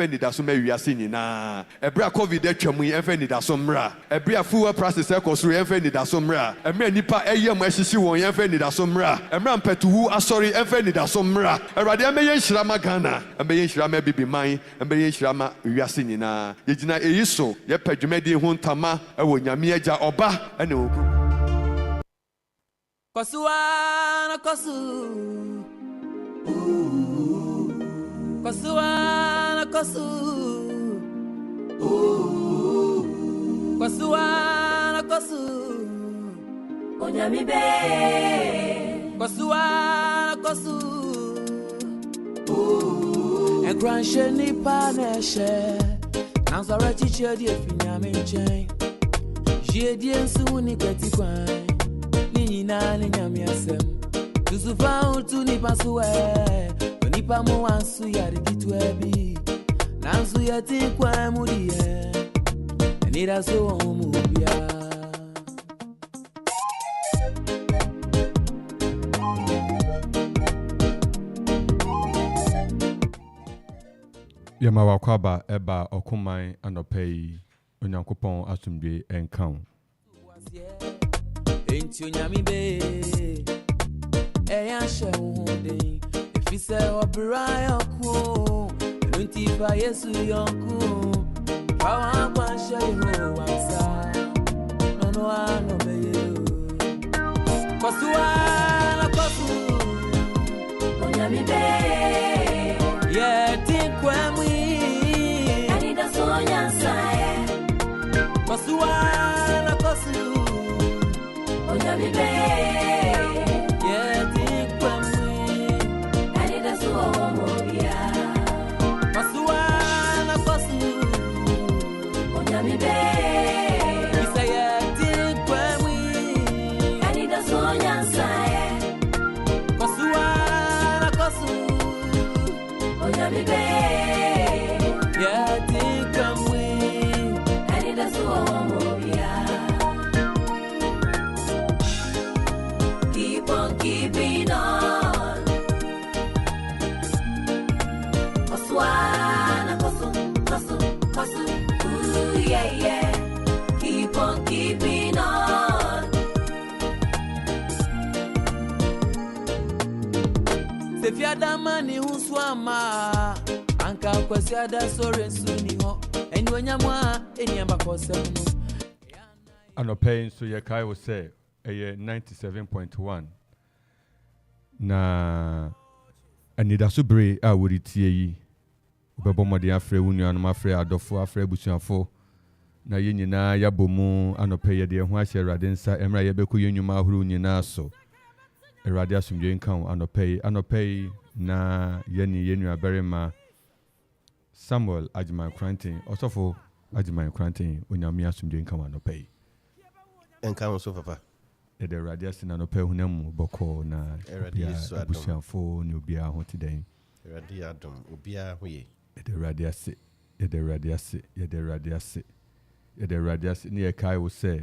Anidaso me wiase nyina ebra covid atwamu emfa Anidaso mra ebra fuwa process ekosoro emfa Anidaso mra emra nipa eyam ahyisi won emfa Anidaso mra emra mpetuhu asori emfa Anidaso mra erade emeye nhira ma Ghana emeye nhira ma bibiman emeye nhira ma wiase nyina yegina eyiso ye padwumadi hu ntama ewo nyame agya oba ene oku Kosuana kosu Kosuana kosu Kosuana kosu Onyami be Kosuana kosu En grand cheni pa neshe Nanzara chiche di efinyame nchen Jie di ensu ni kati kwan Ni nyami asem Tusufa utu ni pasuwe Nipa mo wansu yari kitu ebi Nansu yati kwa mudiye Anidaso omubia Yama wakwaba eba okumai anopei Onyankopon asumdwe enkan Enti onyami be Eya she hunde Fise obra yonku Nunti fa Yesu yonku Kawa kwa she ho wamsa Nono ano beye Kosuana kosu Onyami be Tinkwe mwi Anidaso nyansaye Kosuana kosu Onyami be Tinkwe mwi Anidaso omobia Kosuana kosu Onyami be Isaye tinkwe mwi Anidaso nyansaye Kosuana kosu Onyami be tinkwe mwi Anidaso omobia Keep on keeping on Kosuana kosu kosu kosu ooh yeah yeah Keep on keeping on Sefiada mani uswama Anka kwesiada sore suni ho Enwanyamwa enyamba kosemu Anopei so ye kai wo say eye 97.1 na Anidaso Bere a wori tie yi obebo mode afre wunuanu afre adofo afre busuafo na ye nyina yabomu anopei ye de ho ahye Awurade nsa emra ye beku ye nnwuma ahuru nyina so Awurade asumdwe nkan anopei na ye ni ye nua berema Samuel Ajiman Krantin osofo Ajiman Krantin onyame asumdwe nkan anopei enkan so papa the radius in anopei hunam boko na busuafo ni obia ho tiden radiadum obia hoye the radius ni e kai wo say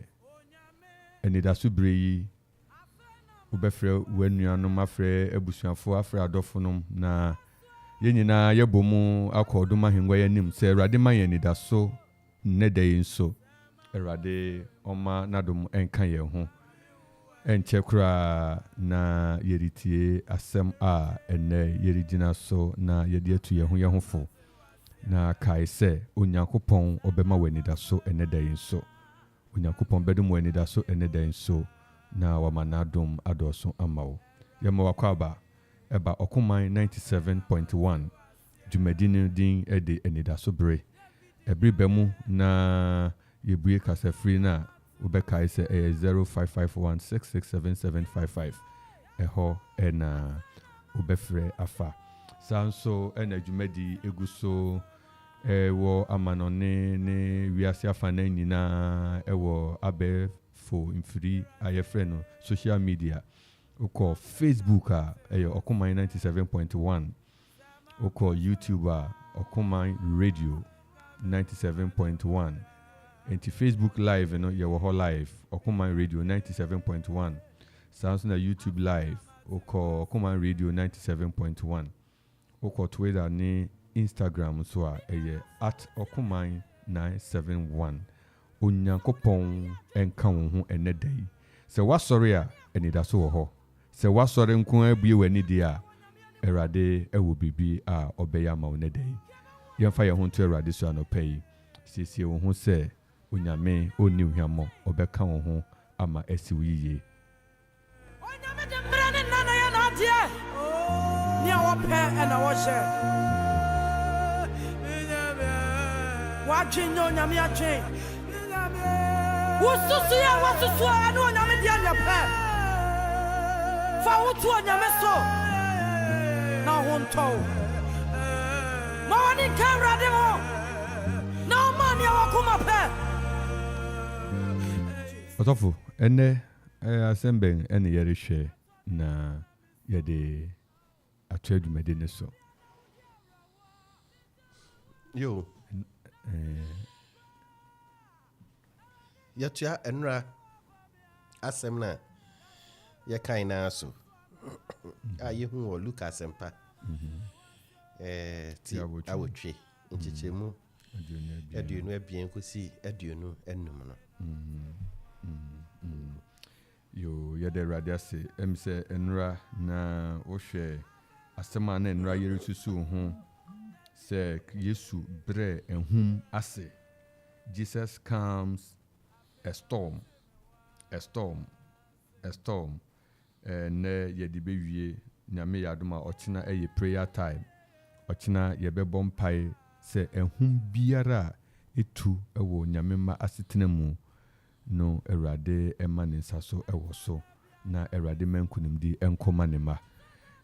Anidaso Bere yi obefre wanuanu mafre abusuafo afre adofonom na yenyina yebomu akoduma hengwa yanim say Awurade man Anidaso ne dey nso Awurade oma nadom enkan ye ho enchekra na yeritie asem a ene yerigina so na yedi atu ye ho fo na kai se Onyankopon obema w'Anidaso ene dey nso Onyankopon bedum w'Anidaso ene dey nso na wamanadom adoso amawo yema wakwaba eba okumai 97.1 jumadini din ede Anidaso Bere ebri bemu na yebuye kasa free na ubeka ise 0551667755 eho ena ubefre afa sanso ena jumadi eguso wo amanone ne wiase afa na nyina ewo abefo mfiri ayefre no social media uko Facebook okumai 97.1 uko YouTube okumai radio 97.1 Enti Facebook live no ye wo live Okuman Radio 97.1 sounds na YouTube live oko Okuman Radio 97.1 oko Twitter ni Instagram so a at okuman 971 onyankopon enka wo ho eneda yi se wasori a enidaso wo ho se wasori nko abie wani di a erade ewo bibi a obeya ma oneda yi yemfa ye ho to erade so anopai siesie wo ho se onyame oni hwamo obeka wo ho ama esiwo yiye onyame de mbrane nana ya na adie ni a wo pe na wo hye watching no nyame atwe wosusu ya wasusu anu onyame dia nya pe fa wotu onyame so na honto ma woni kamrade mo na ma ni awakuma pe Otofo ene asemben ene yere hwe na yede atwedumede ne so Yo. Yatua enra asem na ye kan na so aye hu o Luka sempa ti awotwe nchichemu aduonu abien kosi aduonu enum no yo yede radiase emse enra na ohwe asema na enra yere susu ho se Yesu Bere ehum ase Jesus comes a storm ne yedi bewie nyame yadoma ochina eye prayer time ochina yebebɔ mpai se ehum biara etu ewo nyame ma asetena mu no erade ema ne nsaso ewo so na erade mankunimdi enkoma ne ma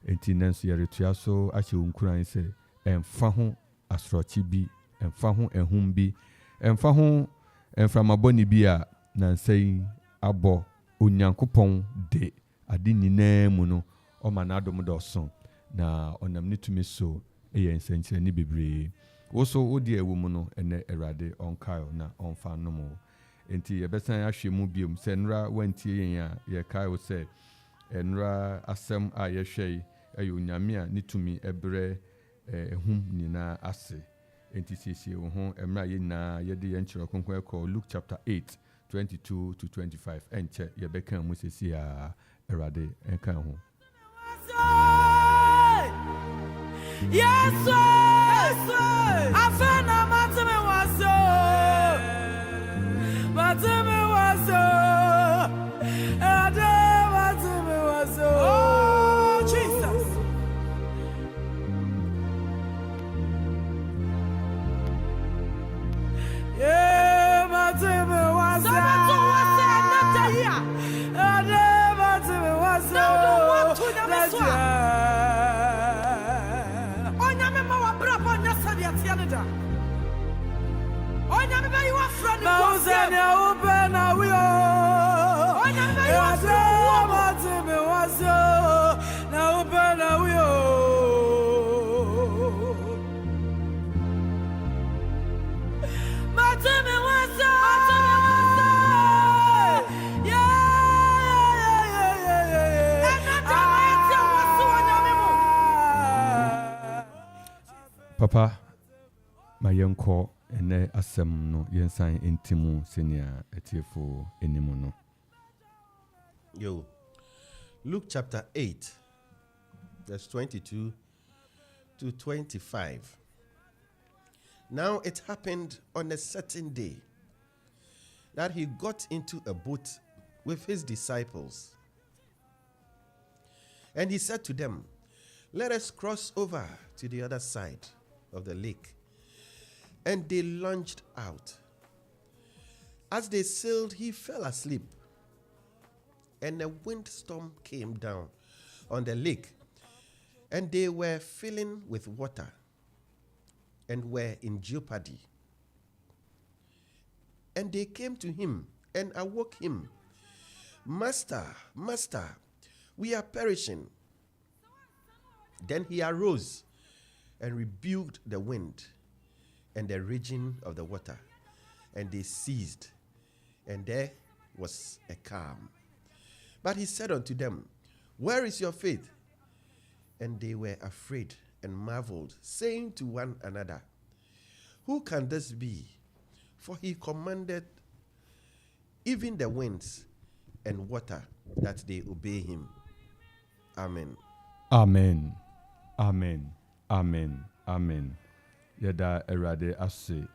enti nanso yeretua so ahye onkuran se emfa ho asrochi bi emfa ho ehum bi emfa ho emframaboni bi a nansai abo onyankopɔn de ade nyinaa mu no ɔma na adom do so na onam ne tumi so eya nsankyere ni bebree wo so odi ewu mu no ene erade onkaio na onfa no mo enti yebesan ahwe mu biom se nra wantie yen a ye kaio se enra asem a ye hwei ayo nyame a ne tumi ebre ehum nyina ase enti siesie wo ho emra ye na ye de ye nkyerɛ konkon ekɔ Luke chapter 8 22 to 25 enche ye beka mu siesie a erade enka ho yes afena mateme waso ade mateme waso oh Jesus yeah mateme waso ade mateme waso Papa mayenko ene asem no yensan entimu senia etiefo enimu no Yo. Luke chapter 8 verse 22 to 25. Now it happened on a certain day that he got into a boat with his disciples. And he said to them, "Let us cross over to the other side of the lake." And they launched out. As they sailed, he fell asleep. And a windstorm came down on the lake, and they were filling with water and were in jeopardy. And they came to him and awoke him. "Master, Master, we are perishing." Then he arose and rebuked the wind and the raging of the water, and they ceased, and there was a calm. But he said unto them, "Where is your faith?" And they were afraid and marveled, saying to one another, who can this be? For he commanded even the winds and water that they obey him. Amen. Amen. Amen. Amen. Amen. Yada erade ase.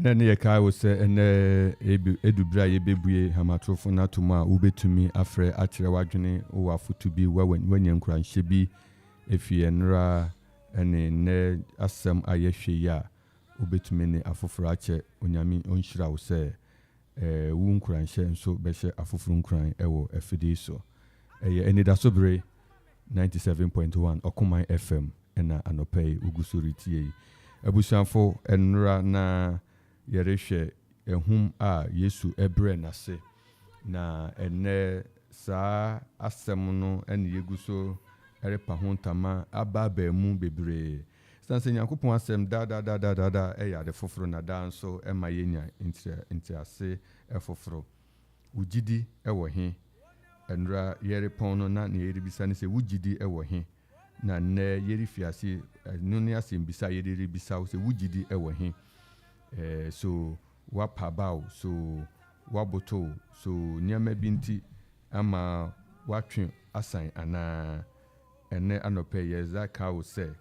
Nene kai wo se ene edubra ye bebue hamatrofo na tuma ubetumi afre akire wadwene wo afotu bi wanyankura nhye bi efie nra ene ne asem ayehwe ya ubetumi ne afoforo ache onyame onhyira wo se wu nkura nhye nso behye afoforo nkran ewo afidi so Anidaso Bere 97.1 Okoman FM ena anopei ugusoriti abusanfo enra na yerehwe ehum a Yesu ebre nase na ene saa asem no ene yeguso erepa hontama aba mu bebre sanse Nyankopon asem da eya de foforo na da nso ema yenya ntiase efoforo ugidi ewo he enra yerepon no na yeribisa ne se wugidi ewo he na ne yerifiase no ne asem bisa yeribisa se wugidi ewo he so wapabao so waboto so nyama binti ama watwe asan ana ene anope yeza ka wo se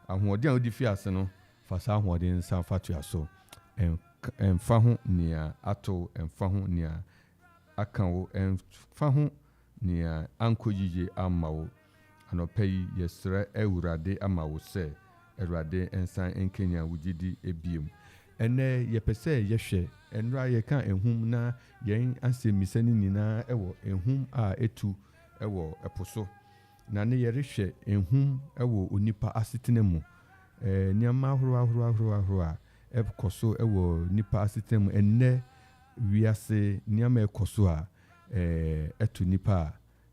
ahoɔden a wodi fi ase no fasa ahoɔden san fatu aso emfa ho nia ato emfa ho nia akanwo emfa ho nia ankoyiye amawo anope yesre ewurade amawo se ewurade ensan enkenya wugidi ebiem ene yepese yehwe enra yeka ehum na yen ansemisani nyina ewo ehum a etu ewo eposo na ne yerehwe ehum ewo onipa asetene mu niama ahoro a ekoso ewo nipa asetene mu enne wiase niama ekoso a etu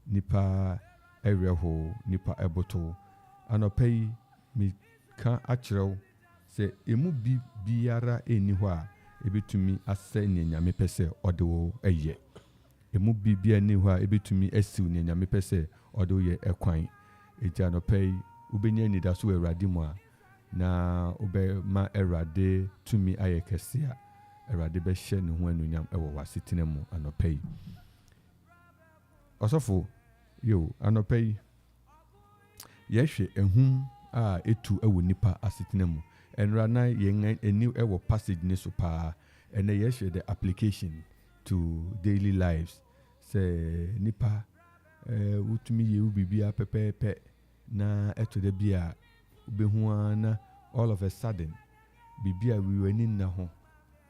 nipa ereho nipa eboto anopai mi ka akyerew se emu biara eni ho a ebetumi asɛ ne nyame pɛsɛ ɔde wo ɛyɛ emu bibia ni ho a ebetumi asiw ne nyame pɛsɛ ɔde wo yɛ ɛkwan egya no pɛi ubenya Anidaso Awurade mu a na ubema Awurade tumi ayɛ kɛse a Awurade bɛhyɛ ne ho anunyam ɛwɔ wasetena mu anɔpɛi ɔsɔfo yo anɔpɛi yɛhwɛ ehum a etu ɛwɔ nipa asetena mu enra na yen eni ewo passage ni so pa ene yehwe the application to daily lives say nipa utumi ye ubibia pepepe na eto de bia ubehu na all of a sudden bibia we wani na ho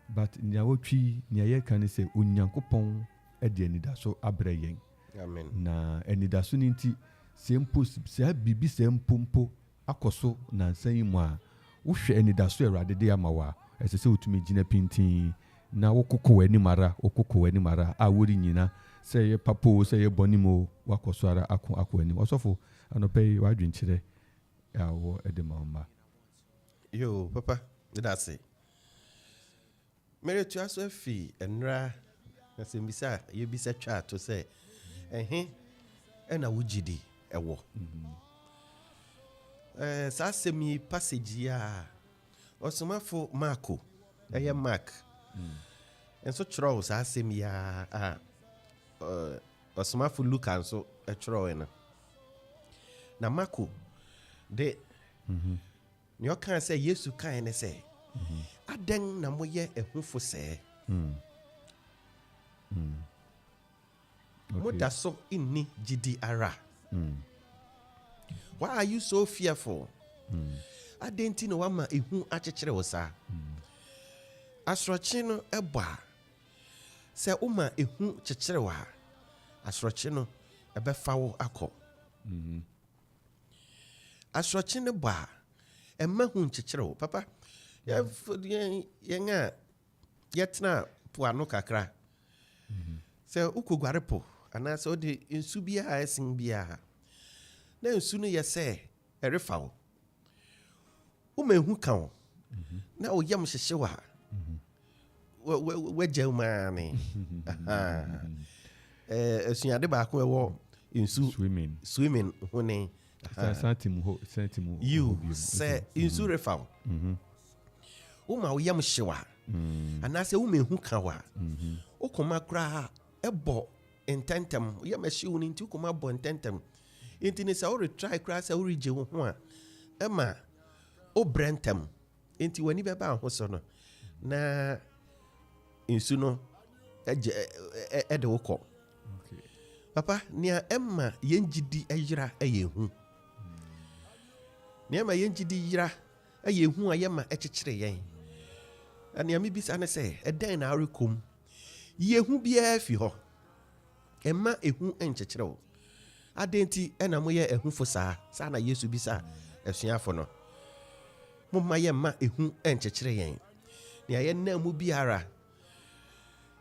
but nyawotwi nya ye kan say Onyankopon e de Anidaso abrɛ yen amen na Anidaso ni nti sempo se bibi sempompo akoso na nsan yi mu a wohwe Anidaso Awurade de amawa esese utumi gina pintin na wokoko wani mara a wori nyina se ye papo se ye bonimo wakoso ara ako ani osofo anopɛ wadwenkyerɛ ya wo edemamba yo papa that's it mere tu aso afi enra na se mbisa ye bisa twa to se ena wugidi ewo sa semi passage ya osomafo Marko mark. And so Charles asked him, Osmafu look and so a throwing. Na Marco, de you can't say yes, you can't say. I deng na moye a hufo say. Moda so inni jidi ara. Why are you so fearful? I didn't know wama ihu achechere osa. Asrochino eba. Se uma ihu chechere wa. Asrochino ebe fawo ako. Asrochino ba. Ema hu chechere papa. Yenga yetna puano kakra. Se uko gwarepo. Ana se odi insu bia esin bia. Na insu no yese erefawo. Umehu kan. Na oyam hyehye wa. We Germany. Esuade ba ko ewo insu swimming hone. Sentimu You say insu refawo. Uma oyam hyewa. Ana se umehu kan wa. Okoma kra ebo intentem. Oyam hye woni nti okoma bo intentem. Inti ne sa o retry kra sa o rije ho a. Ema o brentem. Inti wani beba ho so no. Na insu no ede wokọ. Papa nia emma yenjidi ayira ayehu. Nia ma yenjidi yira ayehu ayema ekyekere yen. Ania me bisa ne se eden na arekom. Yehu bia fi ho. Emma ehu enkyekere wo. Adenti ena moye ehufo saa na Yesu bisa esuafo no. Mumma yemma ehu enkyekere yen. Nia ye na mu biara.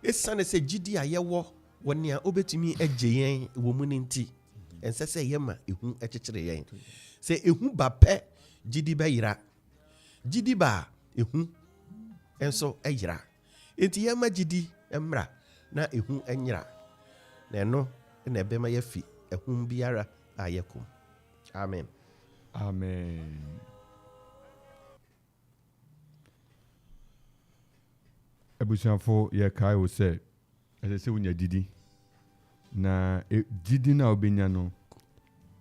Esane se gidi ayewo wonia obetumi agyeyen wo mu nti. Ense se yema ehu ekyekere yen. Se ehu ba pe gidi ba yira. Gidi ba ehu enso ayira. Enti yema gidi emra na ehu enyira. Na eno na ebema yafi ehum biara ayekum. Amen. Amen. Ebusiafo ye kai wo se ese wunya didi na didi na obenya no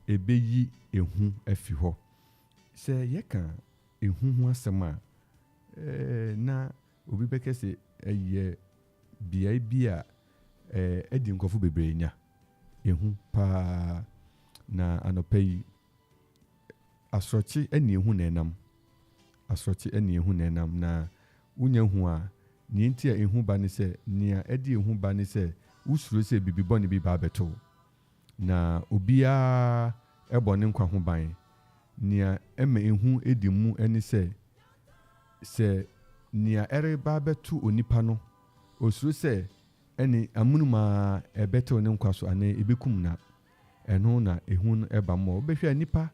ebeyi ehu afi ho se ye kan ehu ho asema na obi bekese eye bia edi nkofo bebre nya ehu pa na anopai asrochi eni ehu na enam na wunya hu a ni nti a ehu ba ne se nia edi ehu ba ne se usuro se bibi ni bi ba beto na obia ebone nkwa ho ban nia ema ehu edi mu eni se nia ere ba beto onipa no osuro se eni amunuma ebeto ne nkwa so ane ebekum na eno na ehu no eba mo obehwe nipa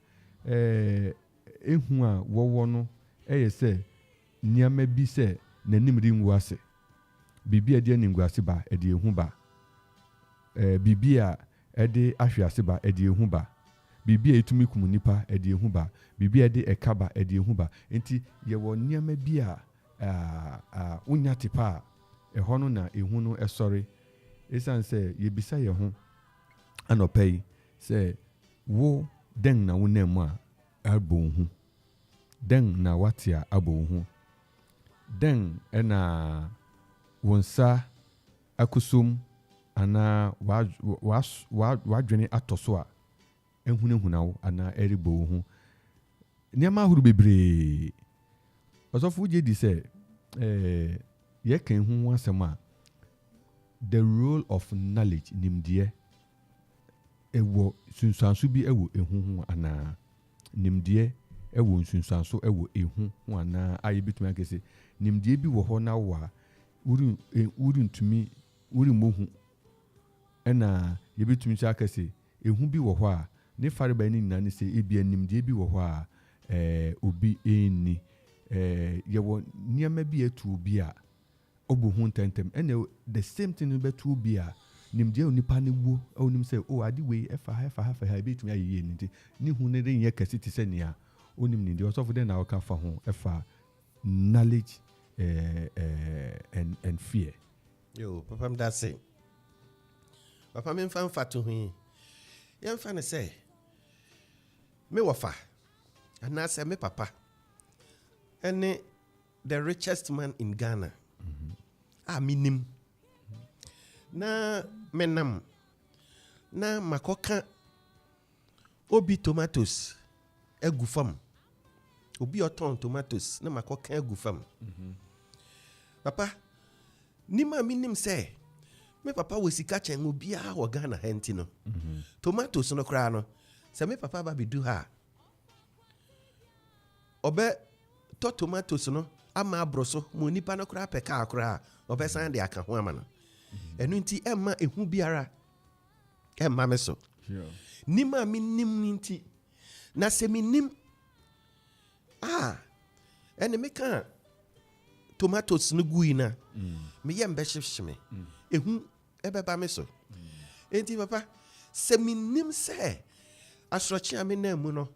ehu a wowo no eye se nia ma bi se nanim ri ngu ase bibia de anim ngu ase ba ede ehu ba bibia ede ahwe ase ba ede ehu ba bibia etumi kum nipa ede ehu ba bibia de ekaba ede ehu ba enti ye wo niam bia unya tipa eho no na ehu no esori esan se ye bisa ye ho anopai se wo den na wonam a abonhu den na watia abonhu den ena wonsa akusum ana wadwene atoso a ehunehuna ana eribo hu niama huru bebre osofu je di se ye kan hu asema the role of knowledge nimdie ewo sunsansu bi ewo ehu hu ana nimdie ewo nsunsanso ewo ehu hu ana aye bituma kese nimdie bi wo ho na wa uri ntumi uri mohu ena ye bitumi cha kese ehu bi wo ho a ne fare ba ni nane se ebi nimdie bi wo ho a obi eni ye wo niam bi etu bi a obu hu tentem ena the same thing be tu bi a nimdie onipa ne wo onim se o ade we efa ha bitumi aye ni ni hu ne den ye kase ti se nia onim ni de osofu den na oka fa ho efa knowledge and fear. Yo, Papa, that's it. Papa, me fan fatu hui. Yan fan say, me wafa, and I say me papa, and the richest man in Ghana. Minim. Na menam. Na makoka. Obi tomatoes. Egu fam. Obi oton tomatoes. Na makoka egu fam. Papa, nima minim say. Me papa wesika chen obi a wo Ghana henti no. Tomatoes no kra no. Se me papa ba bi du ha. Obe to tomatoes no ama abroso mo nipa no kra peka akra. Obe san de aka ho ama no. Enu nti emma ehu biara. Emma me so. Nima minim nti. Na se minim ene me kan tomatoes no guina. Me yem be shifshime. Ehu ebeba me so. Enti papa se minim se asrochi ame na mu no.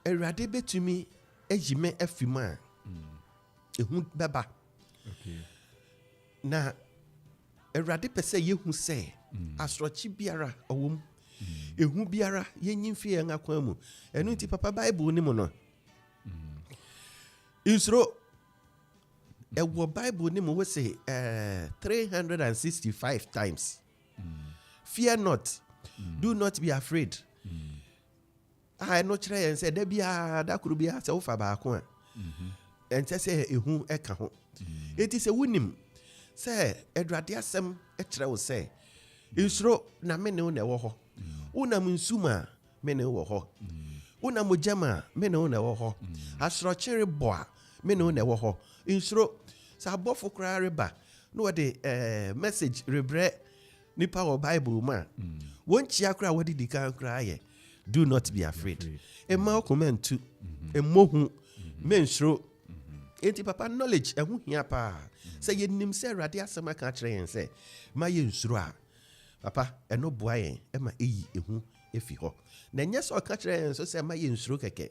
Erade betumi ejime afima. Ehu beba. Okay. Na erade pese yehu se asrochi biara owom. Ehu biara yenyimfi en akwan mu. Enu nti papa Bible ni mu no. Isro ewo Bible ni mu we say 365 times. Fear not. Do not be afraid. I no kire en say da bia da kuru bia se wo fa ba ko a. Ente se ehu eka ho. Enti se wonim se Edwade asem e kire wo se isro na me ne wo na wo ho. Unam nsuma me ne wo ho. Unam ojama me ne wo na wo ho. Asro kire boa me ne wo na wo ho. Isro sa abofo kra reba no we message rebre nipa wo Bible ma. Won chia kra wo di kan kra ye. Do not be afraid. Emma comment to emohu mensro. Enti papa knowledge ehu hia pa. Say ye nim say Awurade asema ka kire yen say ma ye nsuro a. Papa eno boa yen ema eyi ehu efi ho. Na nya so ka kire yen so say ma ye nsuro keke.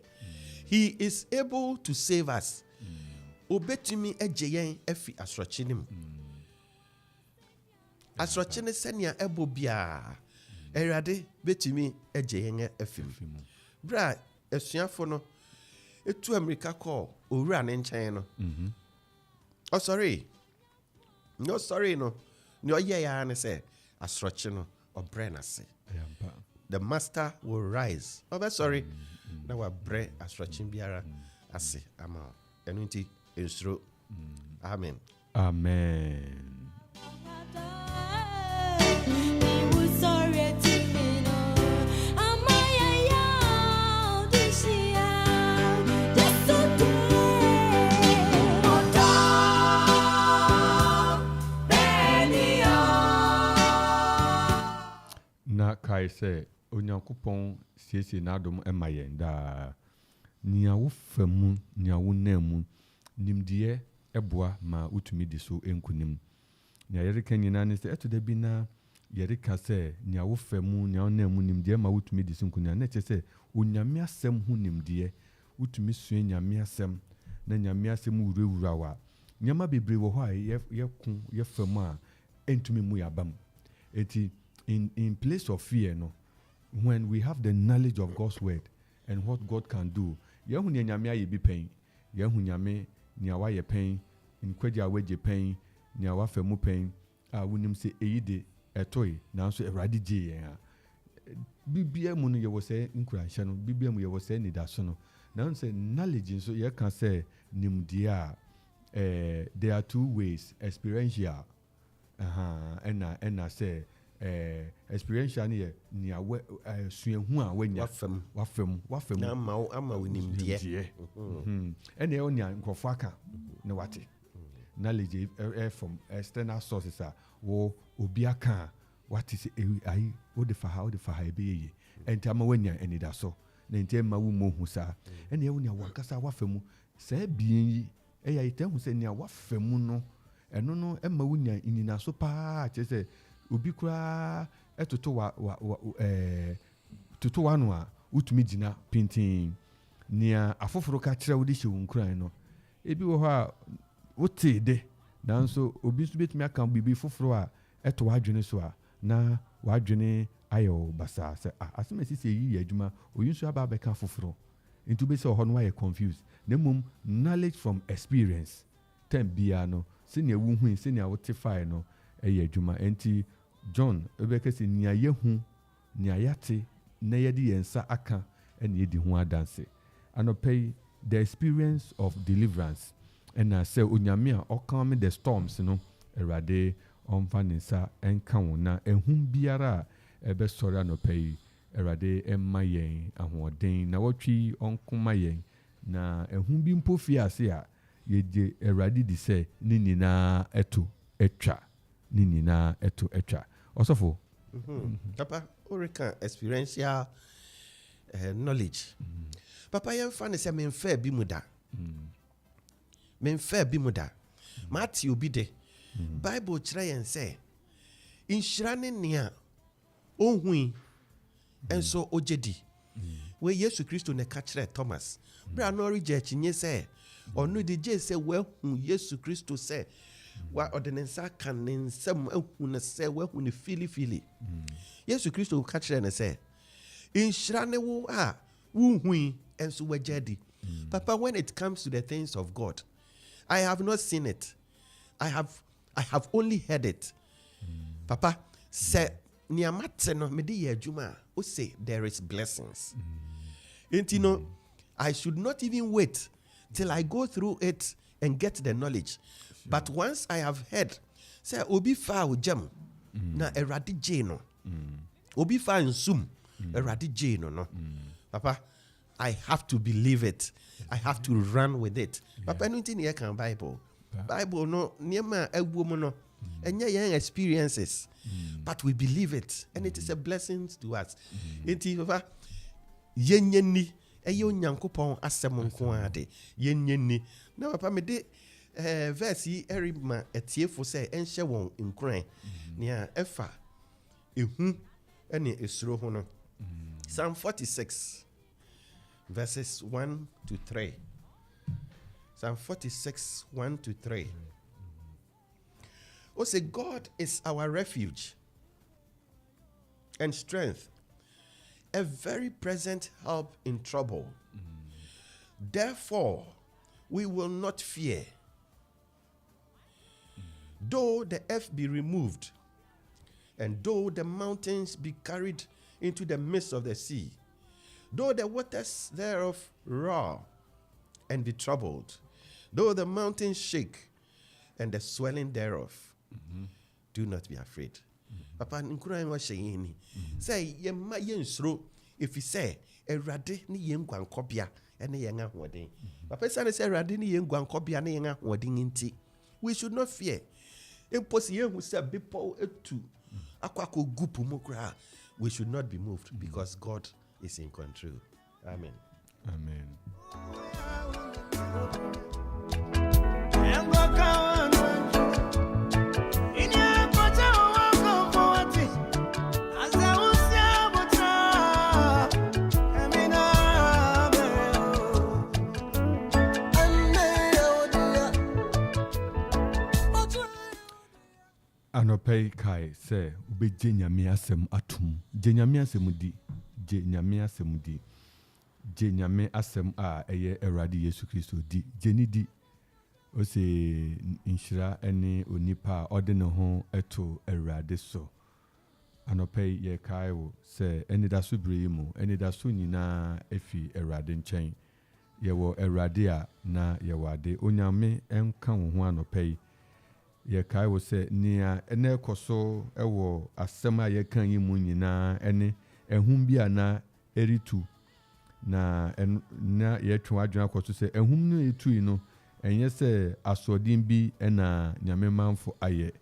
He is able to save us. Obetumi eje yen efi asrochi nim. Asrochi ne senia ebo bia. Awurade betumi eje yen efi. Bra esuafo no etu America call owura ne nchen no. Oh sorry. No sorry no. No ya ne say asrochi no obre na se. The master will rise. Oh but sorry. Na wa bre asrochi biara ase ama. Enu nti ensuro. Amen. Amen. Na kai se Onyankopɔn siesie n'adom ɛma yɛn daa nia wo famu nia wo namu nimdeɛ ɛboa ma utumi di so enkunim nia yɛreka nyina ne sɛ ɛto da bi na yɛreka sɛ nia wo famu nia wo namu nimdeɛ ma utumi di so enkunim na kyerɛ sɛ onyame asɛm ho nimdeɛ utumi sua nyame asɛm na nyame asɛm wurawura wa nyama bebree wɔ hɔ a yɛko yɛfamu a entumi mu yabam eti in place of fear no when we have the knowledge of God's word and what God can do yehu ne nyame aye bi pen yehu nyame ne awaye pen nkwaji awaje pen ne awafa mu pen a wonim se eyide etoy nanso Awurade gye yen a bibia mu no ye wo se nkurahyɛ no bibia mu ye wo se nidaso no nanso se knowledge nso ye kan se nimdie a there are two ways experiential and say experiential ne nia suahu a wanya wafam na ama winimdie ene e onia nkofo aka ne wate knowledge from external sources a wo obi aka what is ai wo de fa ebe ye enti ama wanya anidaso na enti ma wo mohu sa ene e onia wakasa wafam sa bien yi eya itehu se nia wafam no eno no ema wonya ininaso pa chese obi kura etoto toto wa no a utumi gina pintin nia afoforo ka kire wo de hye wonkuran no ebi wo ha wote de nanso obi nso betumi aka bibi foforo a eto wadwene so a na wadwene ayo basa se asema sisi yi adwuma oyi nso aba beka foforo into be say ho no why confused na mum knowledge from experience tem bia no senior wu hu senior wote fire no eye adwuma enti John ebeka se nia yehu nia yate na yedi yensa aka ene yedi hu adanse anopay the experience of deliverance and I say onyame a okame the storms no erade omfa nsa enka wona ehum biara ebe sori anopay erade emma yen ahoden na wotwi onkoma yen na ehum bi mpofi ase a yeje erade di say ni nyina eto etwa ni nyina eto etwa osofo papa orika experiential knowledge papa yɛn fa ne sɛ memfa bi mu da memfa bi mu da mate obi de bible kyerɛ yɛn sɛ nhyira ne nea ɔhui ɛnso ogyedi we Yesu Kristo ne ka kyerɛ Thomas bra no regye akyinye sɛ ɔno de gye sɛ wahu Yesu Kristo sɛ wa ɔde ne nsa ka ne nsɛm ahu ne sɛ wahu ne filifili Yesu Kristo ka kyerɛ ne sɛ nhyira ne wo a wuhui enso wajedi. Papa, when it comes to the things of God, I have not seen it. I have only heard it. Papa, say niamate no medi ye adwuma o say there is blessings. And you know, I should not even wait till I go through it and get the knowledge. But once I have heard, say obi fa o jam na eradi je no. Obi fa nsum eradi je no. Papa, I have to believe it. I have to run with it. Papa, anything here can Bible. Bible no niema ewo no. And young experiences. But we believe it. And it is a blessing to us. Enti papa yenyenni eyo nyankopon asem nko ade. Yenyenni. Na papa me de verse yi erima etiefo say enhye won nkran. Nia efa ehu ene esuro ho no. Psalm 46 verses 1 to 3. Psalm 46, 1 to 3. Oh, say, God is our refuge and strength, a very present help in trouble. Therefore, we will not fear. Though the earth be removed, and though the mountains be carried into the midst of the sea, though the waters thereof roar and be troubled, though the mountains shake and the swelling thereof, do not be afraid. Papa nkura wa sheyini say ye ma yensro if you say erade ni ye nkwankobia ene ye ahoden. Papa say erade ni ye nkwankobia ne ye ahoden nti we should not fear. Impossible ye hu say bepo etu akwako gupu mokra. We should not be moved because God is in control. Amen. Amen. Anopei kai se ube jenyame asem atum. Jenyame asem di. Jenyame asem di. Jenyame asem a eye eradi Yesu Kristo di. Jeni di. Ose inshira ene onipa ode ne ho eto erade so. Anopei ye kai wo se Anidaso Bere mu. Anidaso nyina efi erade nchen. Ye wo erade a na ye wade. Onyame enka wo ho anopei. Ye kai wo se nia ene koso ewo asema ye kan yi mu nyina ene ehum bia na eritu na na ye twa adwena koso se ehum no etu yi no enye se asodin bi na nyame manfo aye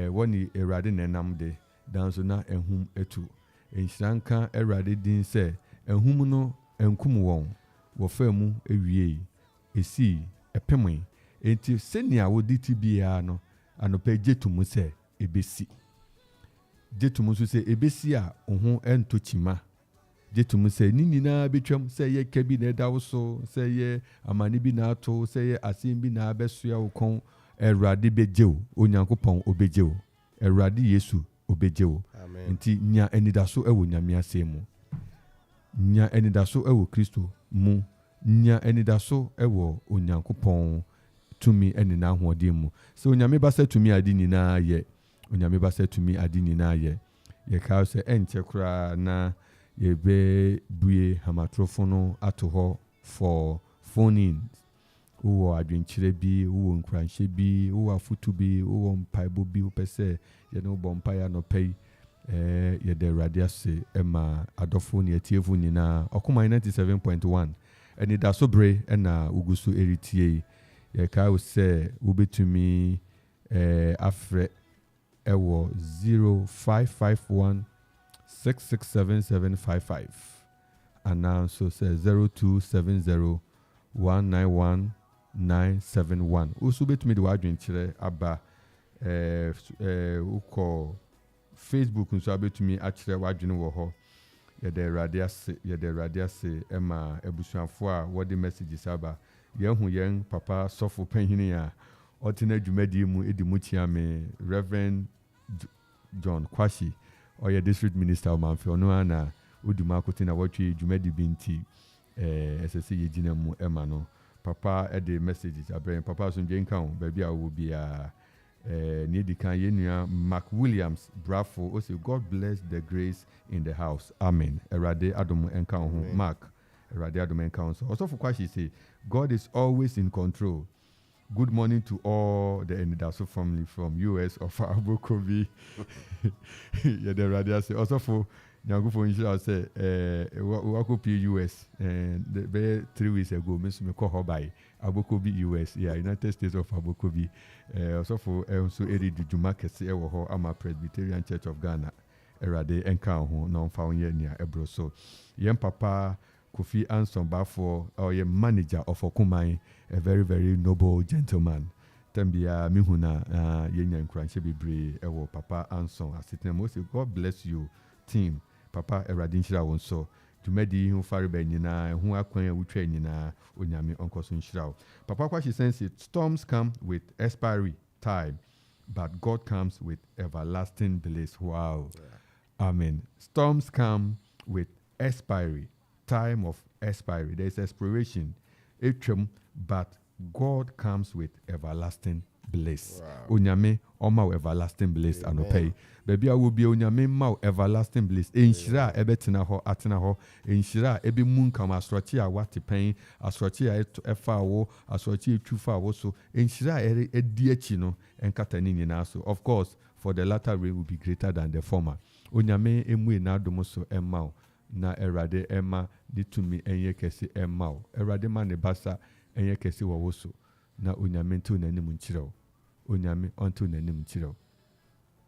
woni erade na nam de danso na ehum etu enhranka erade din se ehum no enkum won wo famu ewie esi epemwen enti senia woditi bia no anopa jetumu se ebesi jetumu so se ebesi a oho entochima Jetum say Nina betwam say ye kebi na da so say ye amani bi na ato say ye asim bi na abesua ukon Erade bejew Onyankopɔn obejew Erade Yesu obejew nti nya anidaso ewo nyame asem mu nya anidaso ewo Kristo mu nya anidaso ewo Onyankopɔn tumi ene na ahoɔden mu so onyame ba sɛ tumi adi nyinaa ye onyame ba sɛ tumi adi nyinaa ye ye ka sɛ enche kra na ye be bue hamatrofo no ato hɔ for phone in uwo adwenkyerɛ bi uwo nkranhye bi uwo afutu bi uwo mpaibo bi upese ye no bompa ya no pay ye de radiase ema adofo ne atiefu nyina okoma 97.1 Anidaso Bere na ugusu eritie ye ka se ubetumi afre ewo 0551 667755 announce say 0270 191 971 usu betumi de wadwenkyerɛ aba uko Facebook nso abetumi akyerɛ wadwene wɔ hɔ ye de radiase ema ebusuafo a wode messages aba yehu yen papa sɔfo panhini a ɔtena dwumadi mu edi mu chiame Reverend John Quarshie oye district minister of MAMFE ono ana uduma kote na watwe dwumadi binti SSC yegina mu ema no papa the messages abere papa so nje nkan ba a wo bia ni di kan yenua Mark Williams brafo o say God bless the grace in the house amen erade adom enkan ho Mark erade adom enkan so also for Quarshie say God is always in control. Good morning to all the Anidaso family from US of Abokobi. Yeah, the radio say also for Nyagufo Insha say Wakopi US and the 3 weeks ago Miss Meko by Abokobi US, yeah, United States of Abokobi. Also for also Eri Juma Kese Ewo Ama Presbyterian Church of Ghana. Erade enka ho na onfa onye nia ebro so. Yem papa Kofi Anson Bafo or a manager of Okuman, a very, very noble gentleman. Tembia Mihuna, Yenya Nkranche Bibre, Ewo Papa Anson, Asitem Mosi, God bless you, team. Papa Eradinshira Wonso, to Medi, who Faribenina, who are Queen Utrainina, Unyami Uncle Sunshirao. Papa Quarshie says it storms come with expiry time, but God comes with everlasting bliss. Wow. Yeah. Amen. Storms come with expiry. Time of expiry. There is expiration, but God comes with everlasting bliss. Wow. Onyame oma everlasting bliss anopay. Baby I will be onyame ma everlasting bliss. Enshira ebetina ho atena ho. Enshira ebi mun kama asrochi a wati pen, asrochi a efa wo, asrochi chufa wo so. Enshira ediechi no enkata ni nyina so. Of course, for the latter rain will be greater than the former. Onyame emwe na domo so emma. Na erade emma ditumi enye kesi emma erade ma ne basa enye kesi wawoso na onyame nto nanim nkyerɛw onyame onto nanim nkyerɛw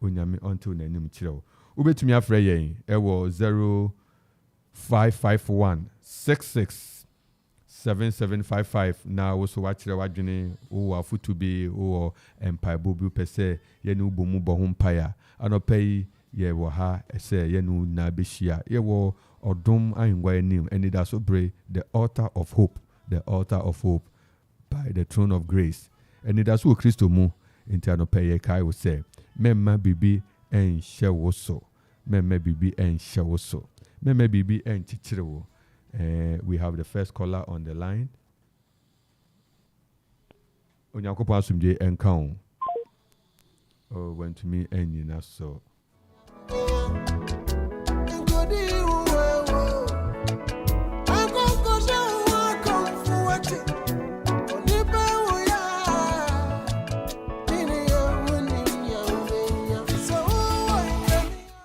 onyame onto nanim nkyerɛw ubetumi afrɛ yɛn ɛwɔ 0551 66 7755 na wo so wakyerɛ wadwene wo afutu bi wo empaibo bi pɛsɛ yɛne ubomu bɔ ho mpaya anɔpɛyi ye wo ha ese yenu na behia ye wo odum ahengwa enim Anidaso Bere the altar of hope by the throne of grace Anidaso Kristo mu enti anope ye kai wo se memma bibi enhye wo so memma bibi enhye wo so memma bibi enchichire wo we have the first caller on the line Onyankopɔn asomdwe enka o went to me enyina so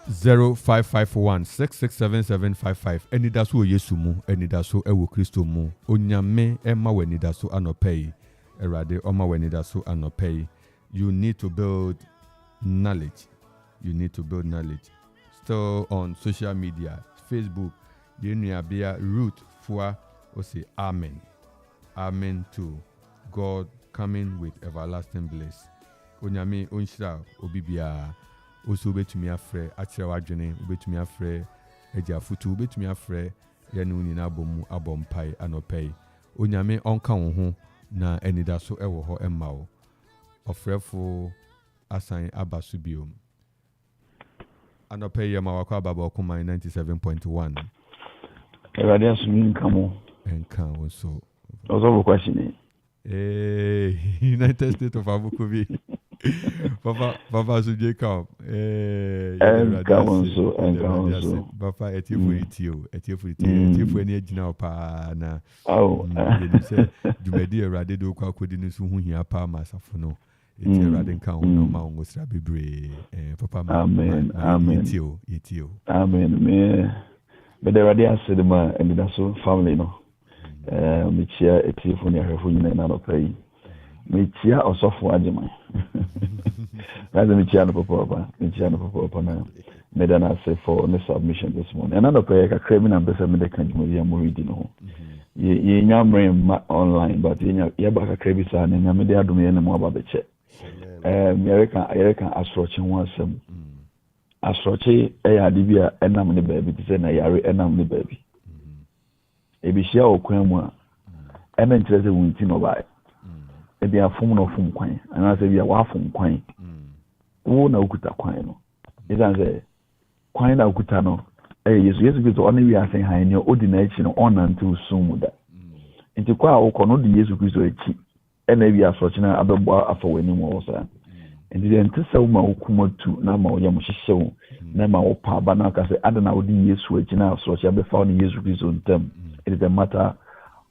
Zero 551 667755 Anidaso Yesu mu Anidaso ewo Kristo mu onyame ema wanidaso anopei erade oma wanidaso anopei. You need to build knowledge. Still on social media, Facebook, Yenuabia Root Fua Ose Amen. Amen to God coming with everlasting bliss. Onyame onshira obibia oso betumi afre akyerɛ wadwene obetumi afre eja futu betumi afre ye no nyina abomu abompai anopai onyame onka wo ho na anidaso ewo ho emma wo ofrefo asan abaso biom anopai ye ma wakwa baba okuma 97.1 Erade asumi nkamo enka wo so ozo Quarshie United States of Abukubi Papa Suje come Papa etifu eni ejina opa na you say Jumedi erade do kwa kodi ni so hu hia pa masafo no eti erade nka ho no ma wo sra bebre papa amen yetio amen me the erade asedema Anidaso family no Michia etifu ni ahefo nyina na no pai Michia osofo agema Rather Michia no papa na me then I say for the submission this morning and pai ka kremi na pesa me de kan jumuri am reading no ye nyamre online but ye ba ka krebi sa na nyame de adom ye ne mo aba beche American asroche ho asem asroche ya de bia enam ne baabi te se na yare enam ne baabi ebihia okwan mu a ena nkyerese wunti no bae ebi afom no fom kwan ana se bia wafom kwan wo na okuta kwan no idan se kwan na okuta no Yesu Kristo oni wi asen han ne odi na echi no onante usum da nti kwa akọ no di Yesu Kristo echi ena wi asochi na abebo afọwani mu osa nti de ntse wo ma okumatu na ma wo yam hyehyew na ma wo pa ba na ka se adana wo di Yesu echi na asochi abefa ni Yesu Kristo ntem. It is a matter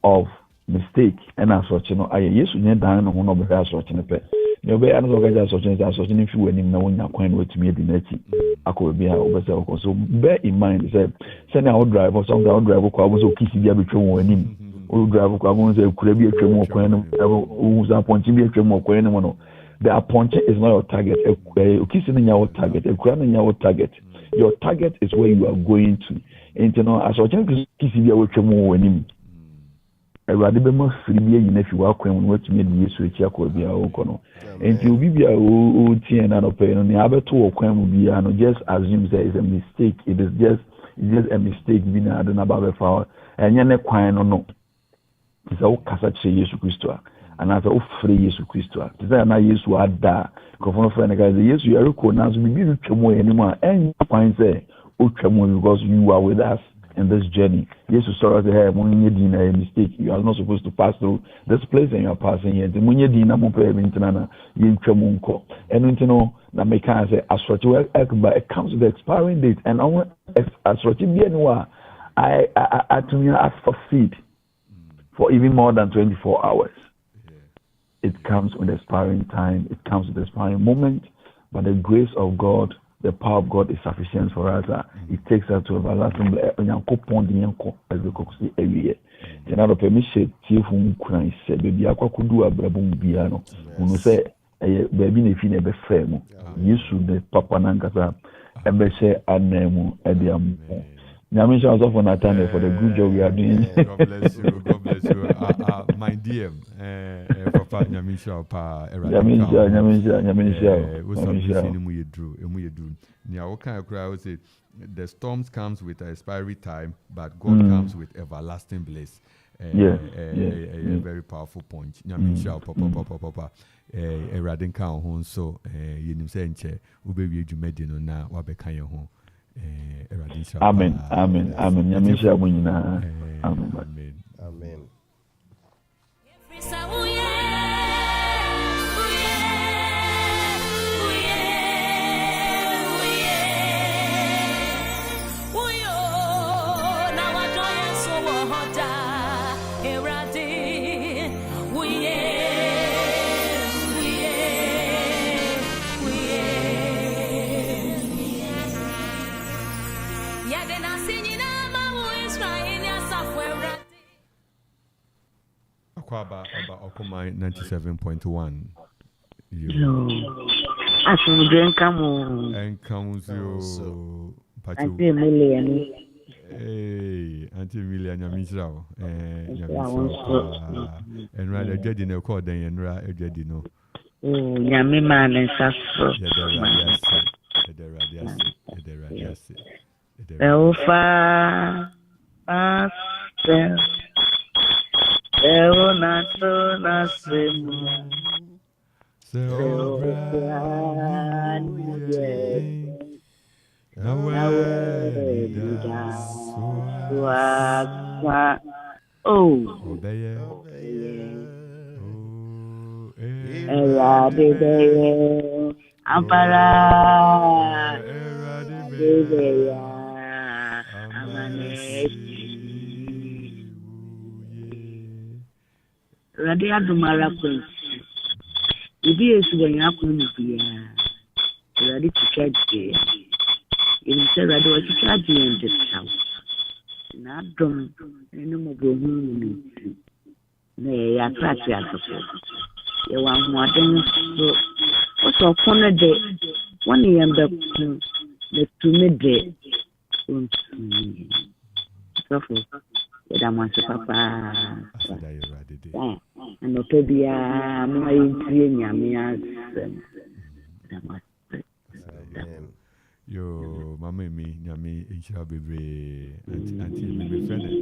of mistake and asochi no aye Yesu nye dan no ho no be asochi ne pe ne obe anu so ga asochi ne fi wani na wonya kwan no atumi edi na echi akọ bi a obese akọ so bear in mind say na drive or some drive kwa bo so kisi bia betwem wani o drive kwa bo so ekura bi etwem okwan no o za ponchi bi etwem okwan no no the appointment is not your target kisi na your target ekura na your target your target is where you are going to and you know asochi kisi bia wetwem wani Erade be ma firi bi eyi na fi wa kwan mu watumi di Yesu echi akọ bia wo no enti obi bia o tie na no pe no ne abeto wo kwan mu bia no just assume that is a mistake it is just a mistake bi na adona ba be fa enye ne kwan no isa o kasa che Yesu Kristo a ana ta o firi Yesu Kristo a tisa na Yesu ada ko fo fo na ga Yesu yare ko na so bi bi twemo enimu a enye kwan say o twemo because you are with us in this journey. Jesus saw us here when you did a mistake. You are not supposed to pass through this place and you are passing here. The when you did na mo pe intana you tremunko. And you know na make can say asrochi but it comes with the expiring date and on asrochi bi anwa I ask for feed for even more than 24 hours. It comes with expiring time, it comes with expiring moment, but the grace of God, the power of God is sufficient for us. It takes us to everlasting Akropong as the coxy every year. General permission, Tifu Christ said, Baby, Aquakudu, Abrabum Biano, who say, Baby, if you never fail, you should the Papa Nankasa, and be say, Anemo, Ediam. Nyamisha also for Nathaniel for the good job we are doing. God bless you. My dear, Papa Nyamisha, Pa, Nyamisha. The storms comes with an expiry time, but God comes with everlasting bliss. A very powerful point. Nyamisha, Papa. Eradin kan ho so yenim se nche ubewie dwumadino na wabeka ye ho Amen. Nyamisha munyina. Amen. Kwaba Okuma 97.1. No. Asumdren kamo. Enkamuzio. Auntie Million. Hey, Auntie Million Nyamisha. And rather Jadi no call then and rather Jadi no. Oh, Nyamima and Safro. Yes. Elfa Pastel Eonato Nasimo Ampara Radia Dumara Queen. If you is when you are going to be ready to catch you. You said I do to catch you in this house. Not drum, no more go home. Nay, I catch you at the foot. You want more than so. What's up on a day? 1 a.m. The 2 midday. So for I'm a papa. And Otobia, my Yo, Mamma me, Yami, Inchra Bere, Auntie, me befriended.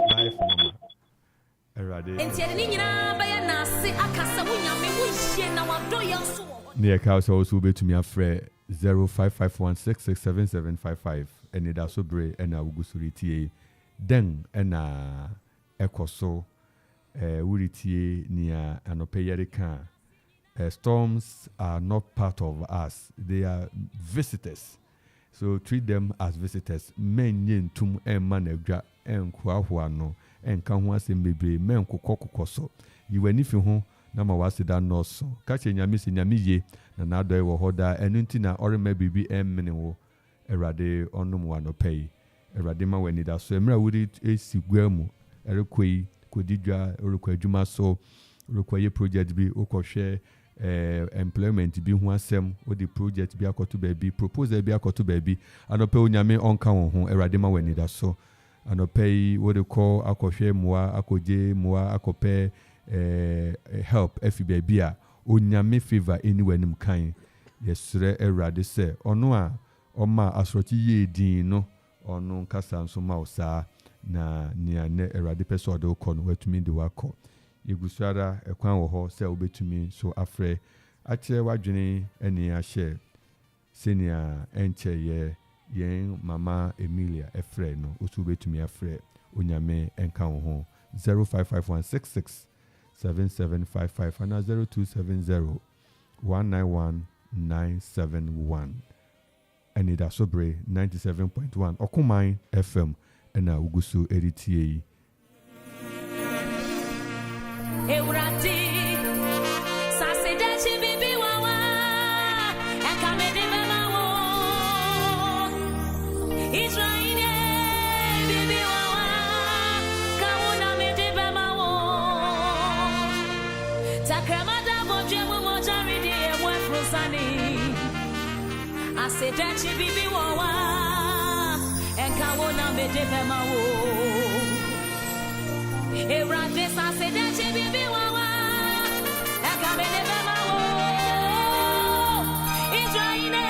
Life, Mama. Near Cows also be to me a friend 0551667755 and Anidaso Bere and Augusuri TA. Then and Ekoso Uriti near Anopeyarika. Storms are not part of us, they are visitors. So treat them as visitors. Men yin tum en manegja en kwahuano en kanhuase mebe men kokokoso. You any fi na ma wase da no so. Kache nyame se nyame ye na nado e wo hoda enu nti na orema bibi en mene wo erade onum wano pay. Erade ma weni da so emra wudi esi guamu erekoi kodidwa orukwa adwuma so orukwa ye project bi okohwe employment bi hu asem o the project bi akoto baby proposal bi akoto baby anope onyame onka won ho erade ma weni da so anope what they call akohwe moa akoje moa akope help efi baby a onyame favor anywhere nim kan yesre erade se ono a oma asroti ye din no ono nkasa nso ma osa na nia ne erade peso de ko no watumi de wako yegusuara ekwan wo ho se obetumi so afre ache wadwene eni ahye senior enche ye mama Emilia efre no osu obetumi afre onyame enka wo ho 0551667755 and 0270191971 Anidaso Bere 97.1 Okumai FM ena ugusu eritie Eurati Sasedachi bibi wawa Ekamede memawo Israine bibi wawa Kawuna mede memawo Takramada bojemu mojaridi emwe frusani Asedachi bibi wawa Ekawuna mede memawo Eurati Sasedachi bibi wawa Ekamede memawo Israine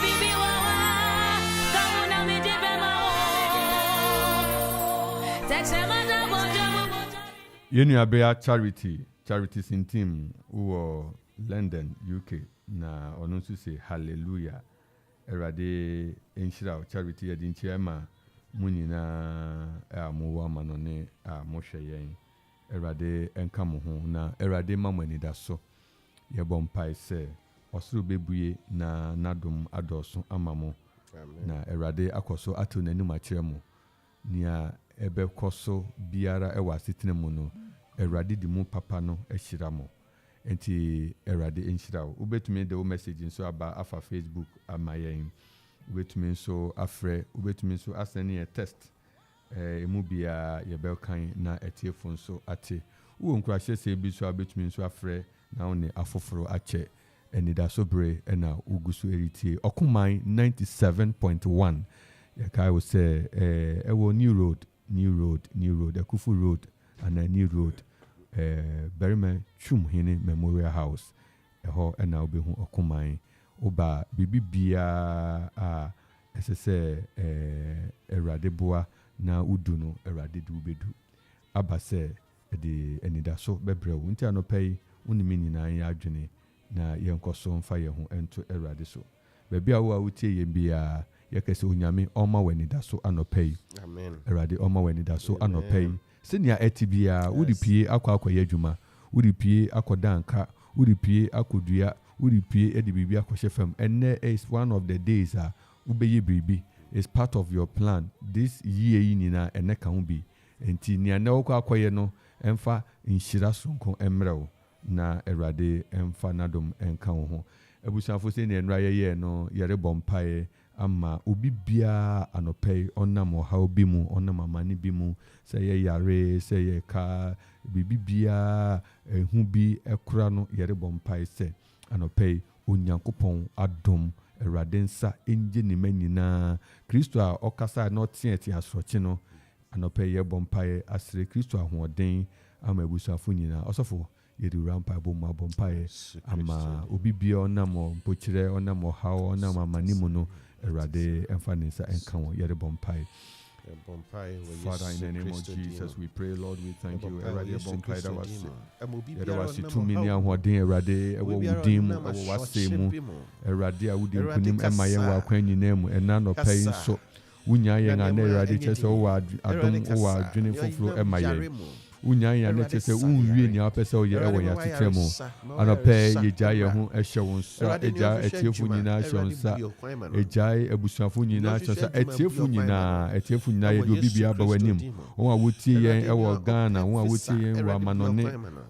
bibi wawa Kawuna mede memawo Takramada bojemu Yenu abea charity sin team uwo London UK na onu su say hallelujah erade enshira charity edin chiema munina amuwa manone amohwe yen erade enka mo ho na erade mamani da so ye bompai se osuru bebuye na nadum adoso amamo na erade akoso ato nanim akire mo nia ebe koso biara ewa sitene mu no erade di mu papa no ehira mo enti erade enhira wo ubetumi de wo message nso aba afa Facebook amayen ubetumi nso afre ubetumi nso asene a test emu bia ye belkan na etiefo nso ate wo nkurahye se bi so abetumi nso afre na one afoforo ache Anidaso Bere na ugusu eritie Okumai 97.1 ye kai wo say ewo new road Akufu road and a new road Berima Chum Hene Memorial House eho na obehu Okumai oba bibi bia a ɛsɛ sɛ Awurade boa na udu no Awurade de ubedu aba sɛ de anidaso bɛbrɛ wo nti anɔpa yi wonimi nyinaa yɛ adwene na yɛnkɔ so mfa yɛn ho ɛnto Awurade so baabi a wo a wotie yɛn bia yɛkɛ sɛ onyame ɔma wɔ anidaso anɔpa yi Amen. Awurade ɔma wɔ anidaso anɔpa yi sɛnea ɛte bia wode pie akɔyɛ adwuma wode pie akɔda anka wode pie akɔdua wode pie de biribi akɔhyɛ fam ɛnnɛ is one of the days a wobɛyɛ biribi is part of your plan this year yi nyinaa ɛnnɛ ka ho bi enti nea nɛ wokɔ akɔyɛ no ɛmfa nhyira sonko ɛmmerɛ wo na Awurade ɛmfa n'adom ɛnka wo ho abusuafo sɛ nea nnura yɛyɛ no yɛrebɔ mpaeɛ ama obi biara anɔpa yi ɔnam ɔhaw bi mu ɔnam amane bi mu sɛ yɛ yare sɛ yɛ ka biribi biara ɛhu bi ɛkora no yɛrebɔ mpaeɛ sɛ anɔpa yi Onyankopɔn adom Awurade nsa ɛngye ne ma nyinaa Kristo a ɔkasa na ɔteɛte asorɔkye no anɔpa yi yɛbɔ mpaeɛ asrɛ Kristo ahoɔden ama abusuafo nyinaa ɔsɔfo yɛde wura mpaeɛbɔ mu abɔ mpaeɛ ama obi biara ɔnam mpokyerɛ ɔnam ɔhaw ɔnam amane mu no Awurade ɛmfa ne nsa ɛnka wɔn yɛrebɔ mpaeɛ. Father, in the name of Jesus, we pray, Lord, we thank you. Awurade ɛbɔ mpaeɛ da wase. Yɛda wase tumi ne ahoɔden Awurade ɛwɔ wo din mu ɛwɔ wase mu. Awurade a wode nkonim ɛma yɛn wɔ akwan nyinaa mu ɛna nɔpa yi nso wonya yɛn a na Awurade kyerɛ sɛ wowɔ adom wowɔ adwene foforɔ ɛma yɛn. Wonya yɛn a na kyerɛ sɛ wonwie nea wopɛ sɛ woyɛ ɛwɔ yɛn asetena mu. Anɔpɛ yɛgyae yɛn ho ɛhyɛ wo nsa ɛgyae atiefo nyinaa hyɛ wo nsa ɛgyae abusuafo nyinaa hyɛ wo nsa atiefo nyinaa yɛde obi biara aba w'anim wɔn a wotie yɛn ɛwɔ Ghana wɔn a wotie yɛn wɔ amanɔne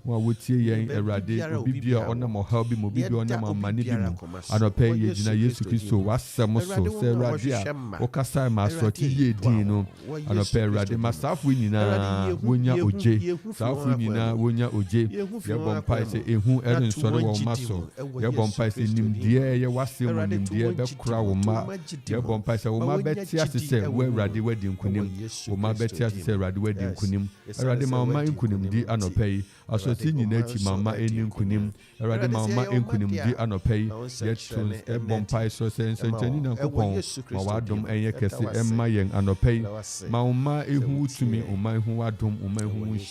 wɔn a wotie yɛn Awurade obi biara ɔnam ɔhaw bi mu obi biara ɔnam amane bi mu anɔpɛ yɛgyina Yesu Kristo w'asɛm so sɛ Awurade a wokasa ma asorɔkye yie din no anɔpɛ Awurade ma saafo nyinaa wonya ogye saafo nyinaa wonya ogye yɛbɔ mpae sɛ ehu ɛrensɔre wɔ ma so yɛbɔ mpae sɛ nimdeɛ ɛyɛ w'asɛm mu nimdeɛ bɛkora wo ma yɛbɔ mpae sɛ wo ma bɛte ase sɛ wo Awurade wadi nkonim wo ma bɛte ase sɛ Awurade wadi nkonim Awurade ma wo ma nkonimdi anɔpɛ yi asɔte nyinaa akyi ma wo ma ɛni nkonim Awurade ma wo ma nkonimdi anɔpɛ yi yɛto ɛbɔ mpae so sɛ nsɛnkyɛnni Nyankopɔn ma w'adom ɛnyɛ kɛse ɛmma yɛn anɔpɛ yi ma wo ma ehu tumi wo ma ehu w'adom wo ma ehu nhyira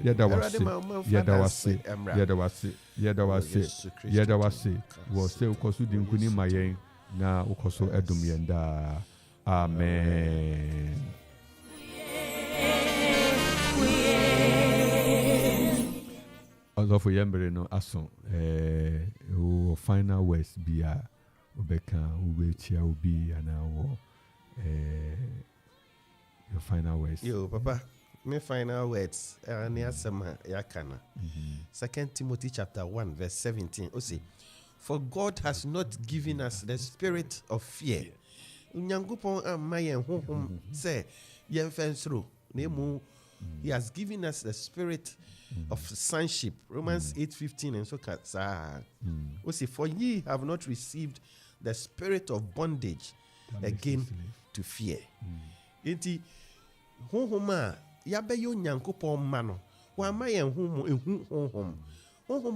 yɛda wase wɔ sɛ wokɔ so di nkonim ma yɛn na wokɔ so ɛdom yɛn daa amen. Ɔsɔfo yɛmbere no aso wɔ final words bi a wobɛka wobɛkyia obi anaa wɔ your final words. Yo papa, my final words near Sama Yakana. 2 Timothy chapter 1 verse 17. Say, for God has not given us the spirit of fear. Unyangupon amayen hum say yen fensro nemu. He has given us the spirit of sonship. Romans 8:15 and so say, for ye have not received the spirit of bondage again to fear. Enti honhoma yabeyo nyankopon mano wa mayen honhom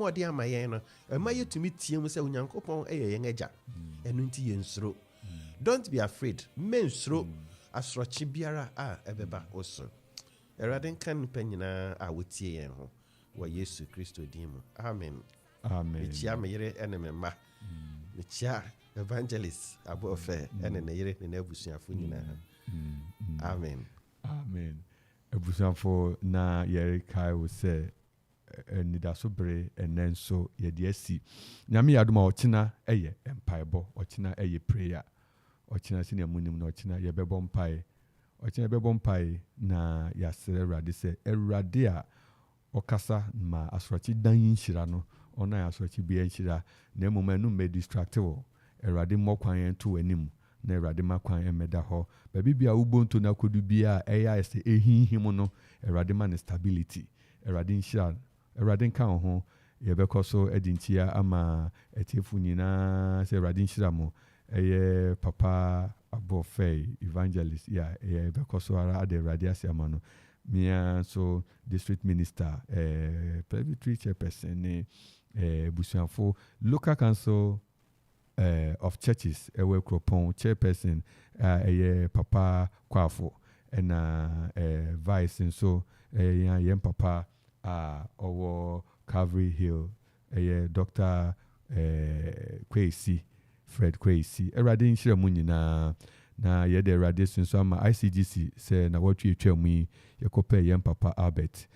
odi amayen no emaye tumi tie mu se nyankopon yen agya enu nti yensro. Don't be afraid, mensro asrochi biara a ebeba oso Erade kan panyina a wotie yen ho wa Yesu Kristo din mu amen. Mechia meyere ene memma mechia evangelist abo ofe ene ne yere ne abusuafo nyina amen. Abusuafo na yere kai wo se Anidaso Bere enenso yede asi nyame yadoma ochina eye empaebo ochina eye prayer ochina sine munim na ochina yebebo mpae ochina bebo mpae na yasere Awurade se Awurade a okasa ma asorochi dan yinhyira no ona asorochi bia yinhyira na emoma me distractive Awurade mokwan ento anim na Awurade makwan emeda ho ba bibia ubonto na kodu bia eya ese ehihim no Awurade man stability Awurade nhyira Awurade nka ho yebekọ so edintia ama etiefu nyina se Awurade nhyira mo eye papa abofe evangelist yebekọ so ara de Awurade asiama no mia so district minister presbytery chairperson busuafo local council of churches ewe Akropong chairperson eye papa kwafo na vice nso yem papa owo Calvary Hill Dr. Kwesi Fred Kwesi erade nhyira mu nyina na yede erade nso ama ICGC se na watwe etwa mu yekopa yem papa Albert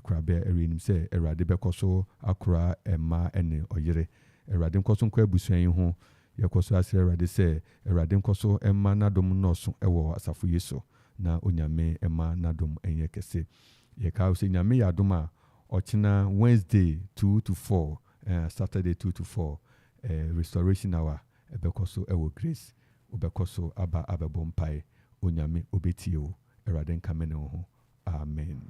krabe erinim se erade bekoso akora emma ene oyere erade nkoso nkwa abusuan yi ho yekoso asere erade se erade nkoso emma nadom noso ewo asafo yeso na onyame emma nadom enye kese yeka se nyame yadom a ochina Wednesday 2 to 4 Saturday 2 to 4 restoration hour ebekoso ewo grace obekoso aba abebompai onyame obetio erade nkamene ho amen.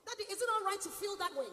Daddy, is it all right to feel that way?